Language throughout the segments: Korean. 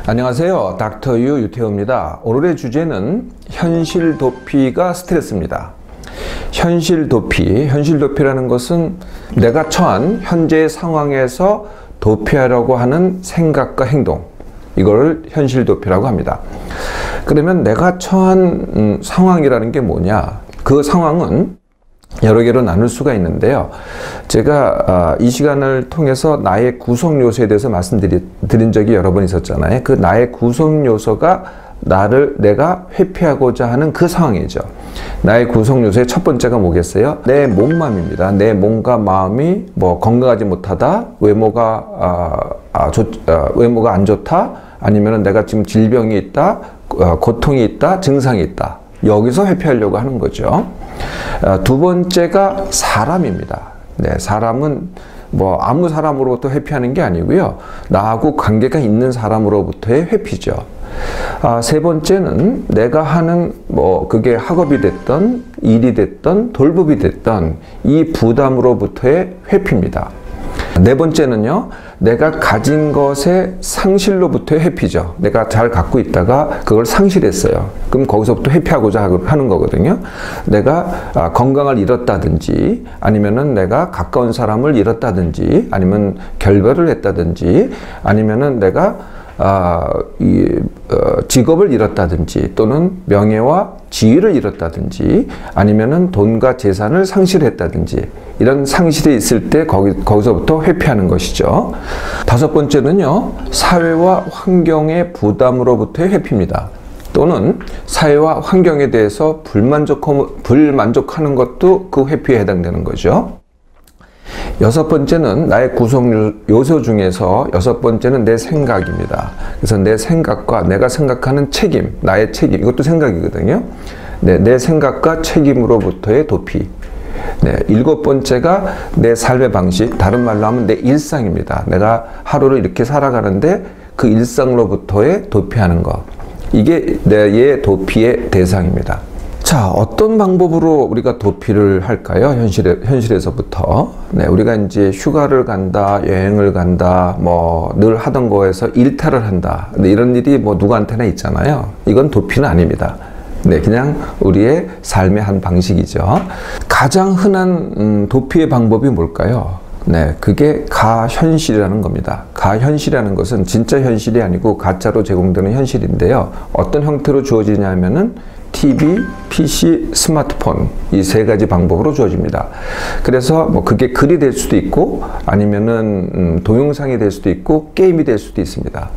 안녕하세요. 닥터 유 유태호입니다. 오늘의 주제는 현실 도피가 스트레스입니다. 현실 도피라는 것은 내가 처한 현재의 상황에서 도피하려고 하는 생각과 행동, 이걸 현실 도피라고 합니다. 그러면 내가 처한 상황이라는 게 뭐냐? 그 상황은 여러 개로 나눌 수가 있는데요. 제가 이 시간을 통해서 나의 구성 요소에 대해서 말씀드린 적이 여러 번 있었잖아요. 그 나의 구성 요소가 내가 회피하고자 하는 그 상황이죠. 나의 구성 요소의 첫 번째가 뭐겠어요? 내 몸맘입니다. 내 몸과 마음이 건강하지 못하다, 외모가 안 좋다, 아니면 내가 지금 질병이 있다, 고통이 있다, 증상이 있다. 여기서 회피하려고 하는 거죠. 두 번째가 사람입니다. 네, 사람은 아무 사람으로부터 회피하는 게 아니고요. 나하고 관계가 있는 사람으로부터의 회피죠. 세 번째는 내가 하는 그게 학업이 됐던, 일이 됐던, 돌봄이 됐던 이 부담으로부터의 회피입니다. 네 번째는요, 내가 가진 것의 상실로부터의 회피죠. 내가 잘 갖고 있다가 그걸 상실했어요. 그럼 거기서부터 회피하고자 하는 거거든요. 내가 건강을 잃었다든지, 아니면은 내가 가까운 사람을 잃었다든지, 아니면 결별을 했다든지, 아니면은 내가 직업을 잃었다든지, 또는 명예와 지위를 잃었다든지, 아니면은 돈과 재산을 상실했다든지, 이런 상실이 있을 때 거기서부터 회피하는 것이죠. 다섯 번째는요, 사회와 환경의 부담으로부터의 회피입니다. 또는 사회와 환경에 대해서 불만족하는 것도 그 회피에 해당되는 거죠. 여섯 번째는 나의 구성 요소 중에서 여섯 번째는 내 생각입니다. 그래서 내 생각과 내가 생각하는 책임, 나의 책임, 이것도 생각이거든요. 네, 내 생각과 책임으로부터의 도피. 네, 일곱 번째가 내 삶의 방식, 다른 말로 하면 내 일상입니다. 내가 하루를 이렇게 살아가는데 그 일상으로부터의 도피하는 것. 이게 내 도피의 대상입니다. 자, 어떤 방법으로 우리가 도피를 할까요? 현실에서부터. 네, 우리가 이제 휴가를 간다, 여행을 간다, 늘 하던 거에서 일탈을 한다. 근데 이런 일이 누구한테나 있잖아요. 이건 도피는 아닙니다. 네, 그냥 우리의 삶의 한 방식이죠. 가장 흔한 도피의 방법이 뭘까요? 네, 그게 가현실이라는 겁니다. 가현실이라는 것은 진짜 현실이 아니고 가짜로 제공되는 현실인데요. 어떤 형태로 주어지냐면은 TV, PC, 스마트폰, 이 세 가지 방법으로 주어집니다. 그래서 그게 글이 될 수도 있고, 아니면은 동영상이 될 수도 있고, 게임이 될 수도 있습니다.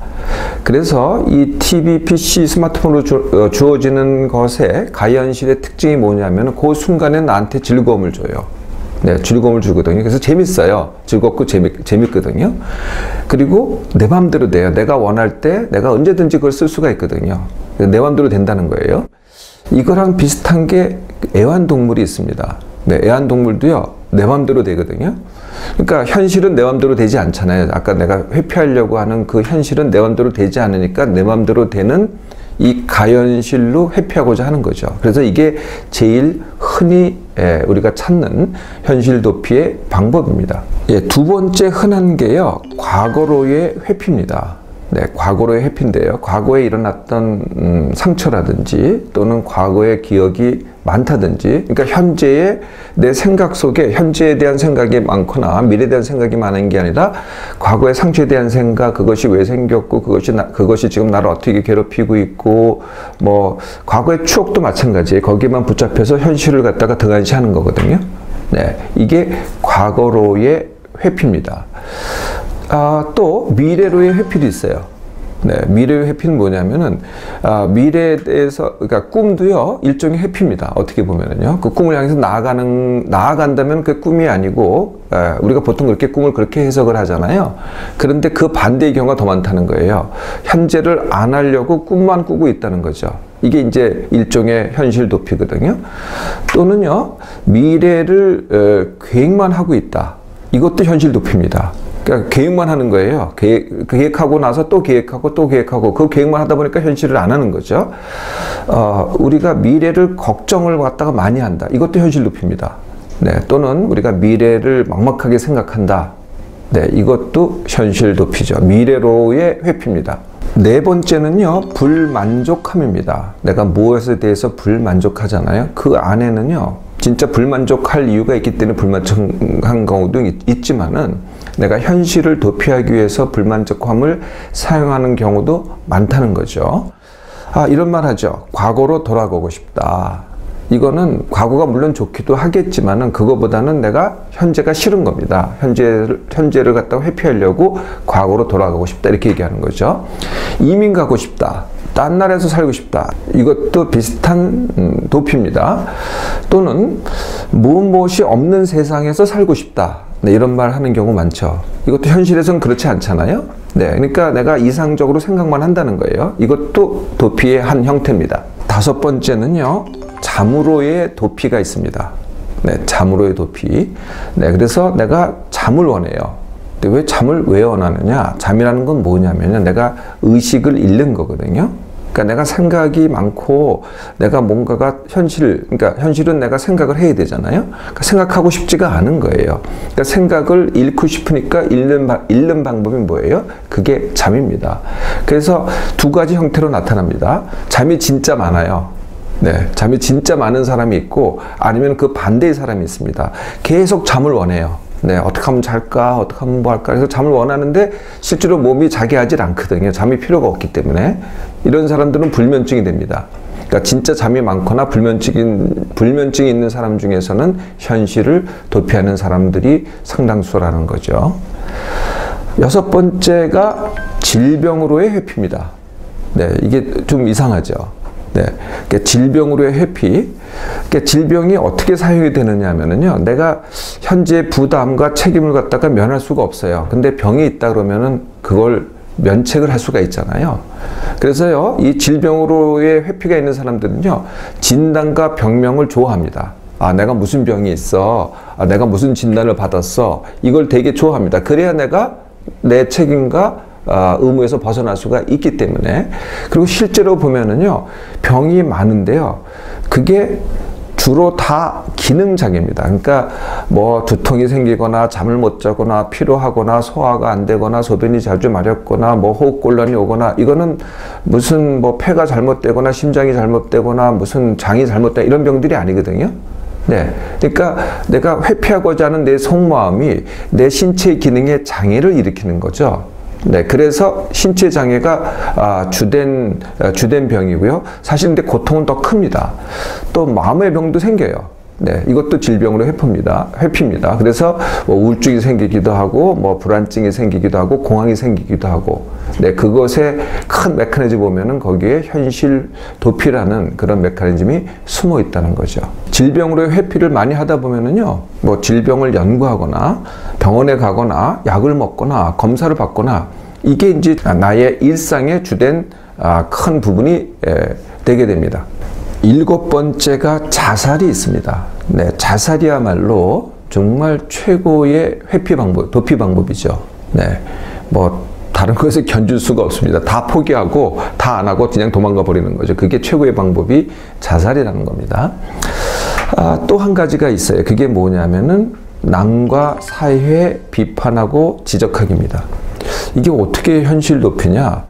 그래서 이 TV, PC, 스마트폰으로 주어지는 것의 가현실의 특징이 뭐냐면 그 순간에 나한테 즐거움을 줘요. 네, 즐거움을 주거든요. 그래서 재밌어요. 즐겁고 재밌거든요. 그리고 내 맘대로 돼요. 내가 원할 때 내가 언제든지 그걸 쓸 수가 있거든요. 내 맘대로 된다는 거예요. 이거랑 비슷한 게 애완동물이 있습니다. 네, 애완동물도요, 내 맘대로 되거든요. 그러니까 현실은 내 맘대로 되지 않잖아요. 아까 내가 회피하려고 하는 그 현실은 내 맘대로 되지 않으니까 내 맘대로 되는 이 가현실로 회피하고자 하는 거죠. 그래서 이게 제일 흔히 우리가 찾는 현실 도피의 방법입니다. 두 번째 흔한 게요, 과거로의 회피입니다. 네, 과거로의 회피인데요. 과거에 일어났던 상처라든지, 또는 과거의 기억이 많다든지, 그러니까 현재의 내 생각 속에 현재에 대한 생각이 많거나 미래에 대한 생각이 많은 게 아니라 과거의 상처에 대한 생각, 그것이 왜 생겼고, 그것이 지금 나를 어떻게 괴롭히고 있고, 과거의 추억도 마찬가지예요. 거기에만 붙잡혀서 현실을 갖다가 등한시하는 거거든요. 네, 이게 과거로의 회피입니다. 또 미래로의 회피도 있어요. 네, 미래의 회피는 뭐냐면은 미래에 대해서, 그러니까 꿈도요, 일종의 회피입니다. 어떻게 보면은요, 그 꿈을 향해서 나아간다면 그 꿈이 아니고, 우리가 보통 꿈을 그렇게 해석을 하잖아요. 그런데 그 반대의 경우가 더 많다는 거예요. 현재를 안 하려고 꿈만 꾸고 있다는 거죠. 이게 이제 일종의 현실 도피거든요. 또는요, 미래를 계획만 하고 있다. 이것도 현실 도피입니다. 그러니까 계획만 하는 거예요. 계획하고 나서 또 계획하고 또 계획하고, 그 계획만 하다 보니까 현실을 안 하는 거죠. 우리가 미래를 걱정을 갖다가 많이 한다. 이것도 현실 도피입니다. 네, 또는 우리가 미래를 막막하게 생각한다. 네, 이것도 현실 도피죠. 미래로의 회피입니다. 네 번째는요, 불만족함입니다. 내가 무엇에 대해서 불만족하잖아요. 그 안에는요, 진짜 불만족할 이유가 있기 때문에 불만족한 경우도 있지만은 내가 현실을 도피하기 위해서 불만족함을 사용하는 경우도 많다는 거죠. 이런 말 하죠. 과거로 돌아가고 싶다. 이거는 과거가 물론 좋기도 하겠지만은 그거보다는 내가 현재가 싫은 겁니다. 현재를 갖다가 회피하려고 과거로 돌아가고 싶다. 이렇게 얘기하는 거죠. 이민 가고 싶다. 딴 나라에서 살고 싶다. 이것도 비슷한 도피입니다. 또는 무엇이 없는 세상에서 살고 싶다. 네, 이런 말 하는 경우 많죠. 이것도 현실에서는 그렇지 않잖아요. 네, 그러니까 내가 이상적으로 생각만 한다는 거예요. 이것도 도피의 한 형태입니다. 다섯 번째는요, 잠으로의 도피가 있습니다. 네, 잠으로의 도피. 네, 그래서 내가 잠을 원해요. 근데 왜 잠을 왜 원하느냐? 잠이라는 건 뭐냐면요, 내가 의식을 잃는 거거든요. 그러니까 내가 생각이 많고 내가 뭔가가 그러니까 현실은 내가 생각을 해야 되잖아요. 그러니까 생각하고 싶지가 않은 거예요. 그러니까 생각을 잃고 싶으니까 잃는 방법이 뭐예요? 그게 잠입니다. 그래서 두 가지 형태로 나타납니다. 잠이 진짜 많아요. 네, 잠이 진짜 많은 사람이 있고 아니면 그 반대의 사람이 있습니다. 계속 잠을 원해요. 네, 어떻게 하면 잘까? 어떻게 하면 뭐 할까? 그래서 잠을 원하는데 실제로 몸이 자게 하질 않거든요. 잠이 필요가 없기 때문에. 이런 사람들은 불면증이 됩니다. 그러니까 진짜 잠이 많거나 불면증이 있는 사람 중에서는 현실을 도피하는 사람들이 상당수라는 거죠. 여섯 번째가 질병으로의 회피입니다. 네, 이게 좀 이상하죠. 네, 그러니까 질병으로의 회피. 그러니까 질병이 어떻게 사용이 되느냐 하면은요, 내가 현재 부담과 책임을 갖다가 면할 수가 없어요. 근데 병이 있다 그러면은 그걸 면책을 할 수가 있잖아요. 그래서요, 이 질병으로의 회피가 있는 사람들은요, 진단과 병명을 좋아합니다. 내가 무슨 병이 있어. 내가 무슨 진단을 받았어. 이걸 되게 좋아합니다. 그래야 내가 내 책임과 의무에서 벗어날 수가 있기 때문에. 그리고 실제로 보면은요, 병이 많은데요, 그게 주로 다 기능장애입니다. 그러니까 뭐 두통이 생기거나 잠을 못 자거나 피로하거나 소화가 안 되거나 소변이 자주 마렵거나 뭐 호흡곤란이 오거나, 이거는 무슨 뭐 폐가 잘못되거나 심장이 잘못되거나 무슨 장이 잘못되거나 이런 병들이 아니거든요. 네, 그러니까 내가 회피하고자 하는 내 속마음이 내 신체 기능에 장애를 일으키는 거죠. 네, 그래서 신체 장애가 주된 병이고요. 사실 근데 고통은 더 큽니다. 또 마음의 병도 생겨요. 네, 이것도 질병으로 회피입니다. 그래서 뭐 우울증이 생기기도 하고, 뭐 불안증이 생기기도 하고, 공황이 생기기도 하고, 네, 그것의 큰 메커니즘 보면은 거기에 현실 도피라는 그런 메커니즘이 숨어 있다는 거죠. 질병으로의 회피를 많이 하다 보면은요, 뭐 질병을 연구하거나 병원에 가거나 약을 먹거나 검사를 받거나, 이게 이제 나의 일상의 주된 큰 부분이 되게 됩니다. 일곱 번째가 자살이 있습니다. 네, 자살이야말로 정말 최고의 도피 방법이죠. 네, 뭐 다른 것을 견줄 수가 없습니다. 다 포기하고 다 안 하고 그냥 도망가 버리는 거죠. 그게 최고의 방법이 자살이라는 겁니다. 또 한 가지가 있어요. 그게 뭐냐면은 남과 사회 비판하고 지적하기입니다. 이게 어떻게 현실 도피냐?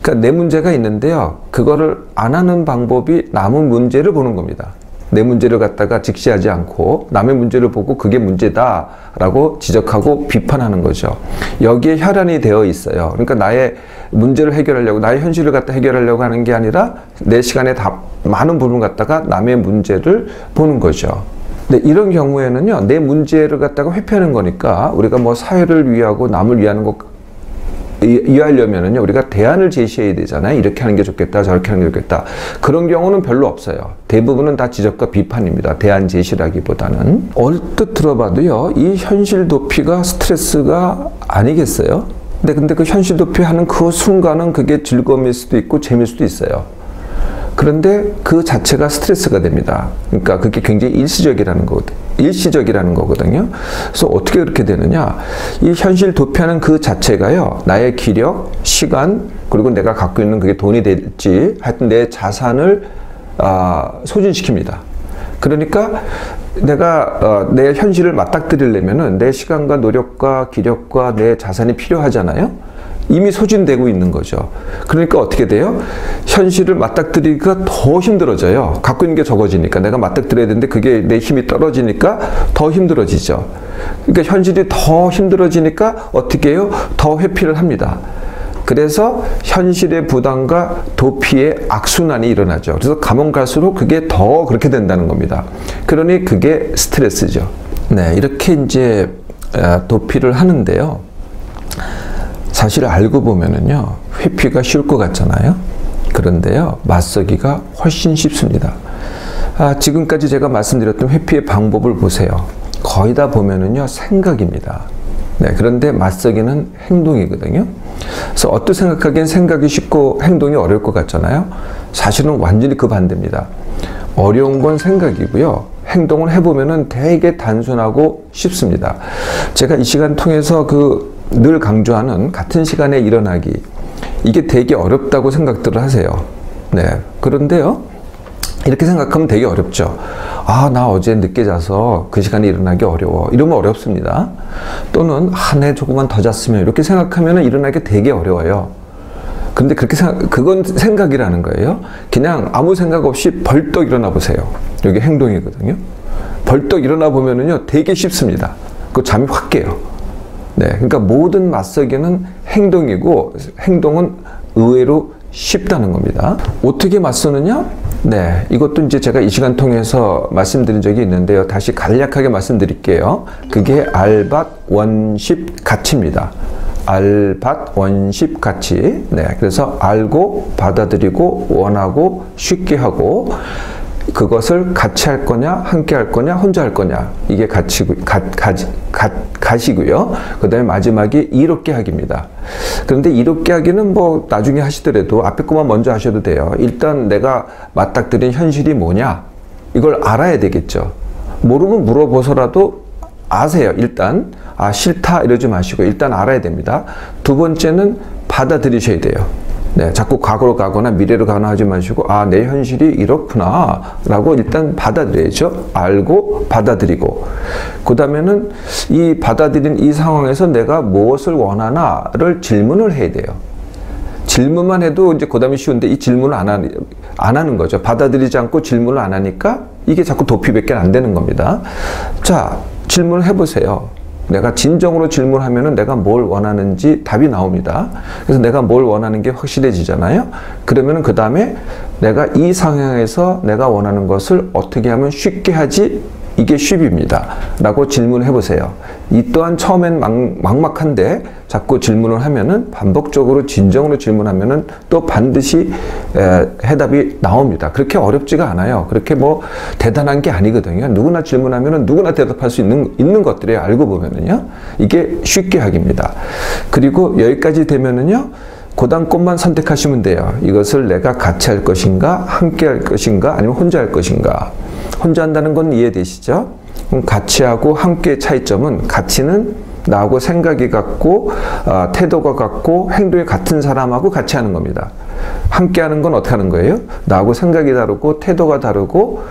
그러니까 내 문제가 있는데요, 그거를 안 하는 방법이 남의 문제를 보는 겁니다. 내 문제를 갖다가 직시하지 않고 남의 문제를 보고 그게 문제다라고 지적하고 비판하는 거죠. 여기에 혈안이 되어 있어요. 그러니까 나의 문제를 해결하려고, 나의 현실을 갖다 해결하려고 하는 게 아니라 내 시간에 다 많은 부분을 갖다가 남의 문제를 보는 거죠. 근데 이런 경우에는요, 내 문제를 갖다가 회피하는 거니까 우리가 뭐 사회를 위하고 남을 위하는 것 이해하려면은요, 우리가 대안을 제시해야 되잖아요. 이렇게 하는 게 좋겠다, 저렇게 하는 게 좋겠다. 그런 경우는 별로 없어요. 대부분은 다 지적과 비판입니다. 대안 제시라기보다는. 얼뜻 들어봐도요, 이 현실 도피가 스트레스가 아니겠어요? 근데 그 현실 도피하는 그 순간은 그게 즐거움일 수도 있고 재미일 수도 있어요. 그런데 그 자체가 스트레스가 됩니다. 그러니까 그게 굉장히 일시적이라는 거거든요. 그래서 어떻게 그렇게 되느냐? 이 현실 도피하는 그 자체가요, 나의 기력, 시간, 그리고 내가 갖고 있는 그게 돈이 될지 하여튼 내 자산을 소진시킵니다. 그러니까 내가 내 현실을 맞닥뜨리려면은 내 시간과 노력과 기력과 내 자산이 필요하잖아요. 이미 소진되고 있는 거죠. 그러니까 어떻게 돼요? 현실을 맞닥뜨리기가 더 힘들어져요. 갖고 있는 게 적어지니까. 내가 맞닥뜨려야 되는데 그게 내 힘이 떨어지니까 더 힘들어지죠. 그러니까 현실이 더 힘들어지니까 어떻게 해요? 더 회피를 합니다. 그래서 현실의 부담과 도피의 악순환이 일어나죠. 그래서 가면 갈수록 그게 더 그렇게 된다는 겁니다. 그러니 그게 스트레스죠. 네, 이렇게 이제 도피를 하는데요. 사실 알고 보면은요, 회피가 쉬울 것 같잖아요. 그런데요, 맞서기가 훨씬 쉽습니다. 지금까지 제가 말씀드렸던 회피의 방법을 보세요. 거의 다 보면은요, 생각입니다. 네, 그런데 맞서기는 행동이거든요. 그래서 어떻게 생각하기엔 생각이 쉽고 행동이 어려울 것 같잖아요. 사실은 완전히 그 반대입니다. 어려운 건 생각이고요. 행동을 해보면은 되게 단순하고 쉽습니다. 제가 이 시간 통해서 늘 강조하는 같은 시간에 일어나기, 이게 되게 어렵다고 생각들을 하세요. 네. 그런데요, 이렇게 생각하면 되게 어렵죠. 나 어제 늦게 자서 그 시간에 일어나기 어려워. 이러면 어렵습니다. 또는 내 조금만 더 잤으면, 이렇게 생각하면 일어나기 되게 어려워요. 근데 그건 생각이라는 거예요. 그냥 아무 생각 없이 벌떡 일어나 보세요. 이게 행동이거든요. 벌떡 일어나 보면은요, 되게 쉽습니다. 그 잠이 확 깨요. 네. 그러니까 모든 맞서기는 행동이고, 행동은 의외로 쉽다는 겁니다. 어떻게 맞서느냐? 네. 이것도 이제 제가 이 시간 통해서 말씀드린 적이 있는데요. 다시 간략하게 말씀드릴게요. 그게 알밭 원십 가치입니다. 알밭 원십 가치. 네. 그래서 알고, 받아들이고, 원하고, 쉽게 하고, 그것을 같이 할 거냐, 함께 할 거냐, 혼자 할 거냐. 이게 가시고요. 그 다음에 마지막이 이롭게 하기입니다. 그런데 이롭게 하기는 뭐 나중에 하시더라도 앞에 것만 먼저 하셔도 돼요. 일단 내가 맞닥뜨린 현실이 뭐냐, 이걸 알아야 되겠죠. 모르면 물어보서라도 아세요. 일단 싫다 이러지 마시고 일단 알아야 됩니다. 두 번째는 받아들이셔야 돼요. 네, 자꾸 과거로 가거나 미래로 가거나 하지 마시고 내 현실이 이렇구나 라고 일단 받아들여야죠. 알고 받아들이고, 그 다음에는 이 받아들인 이 상황에서 내가 무엇을 원하나를 질문을 해야 돼요. 질문만 해도 이제 그 다음에 쉬운데 이 질문을 안 하는 거죠. 받아들이지 않고 질문을 안 하니까 이게 자꾸 도피밖에 안 되는 겁니다. 자, 질문을 해보세요. 내가 진정으로 질문하면은 내가 뭘 원하는지 답이 나옵니다. 그래서 내가 뭘 원하는 게 확실해지잖아요. 그러면은 그 다음에 내가 이 상황에서 내가 원하는 것을 어떻게 하면 쉽게 하지? 이게 쉽입니다. 라고 질문을 해보세요. 이 또한 처음엔 막막한데 자꾸 질문을 하면은 반복적으로 진정으로 질문하면은 또 반드시 해답이 나옵니다. 그렇게 어렵지가 않아요. 그렇게 뭐 대단한 게 아니거든요. 누구나 질문하면은 누구나 대답할 수 있는 것들이에요. 알고 보면은요. 이게 쉽게 하기입니다. 그리고 여기까지 되면은요. 고단 것만 선택하시면 돼요. 이것을 내가 같이 할 것인가, 함께 할 것인가, 아니면 혼자 할 것인가. 혼자 한다는 건 이해되시죠? 그럼 같이 하고 함께의 차이점은, 같이는 나하고 생각이 같고 태도가 같고 행동이 같은 사람하고 같이 하는 겁니다. 함께 하는 건 어떻게 하는 거예요? 나하고 생각이 다르고 태도가 다르고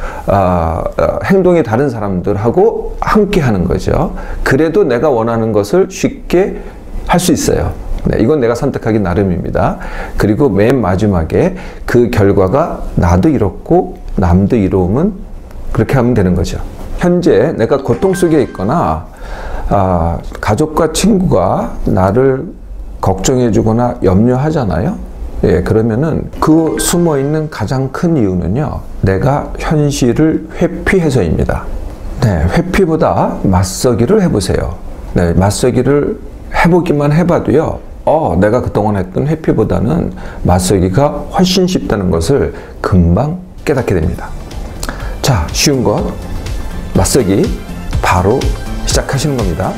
행동이 다른 사람들하고 함께 하는 거죠. 그래도 내가 원하는 것을 쉽게 할 수 있어요. 네, 이건 내가 선택하기 나름입니다. 그리고 맨 마지막에 그 결과가 나도 이롭고 남도 이로우면 그렇게 하면 되는 거죠. 현재 내가 고통 속에 있거나 가족과 친구가 나를 걱정해 주거나 염려하잖아요. 예, 그러면은 그 숨어 있는 가장 큰 이유는요, 내가 현실을 회피해서입니다. 네, 회피보다 맞서기를 해보세요. 네, 맞서기를 해보기만 해봐도요, 내가 그동안 했던 회피보다는 맞서기가 훨씬 쉽다는 것을 금방 깨닫게 됩니다. 자, 쉬운 것, 맞서기 바로 시작하시는 겁니다.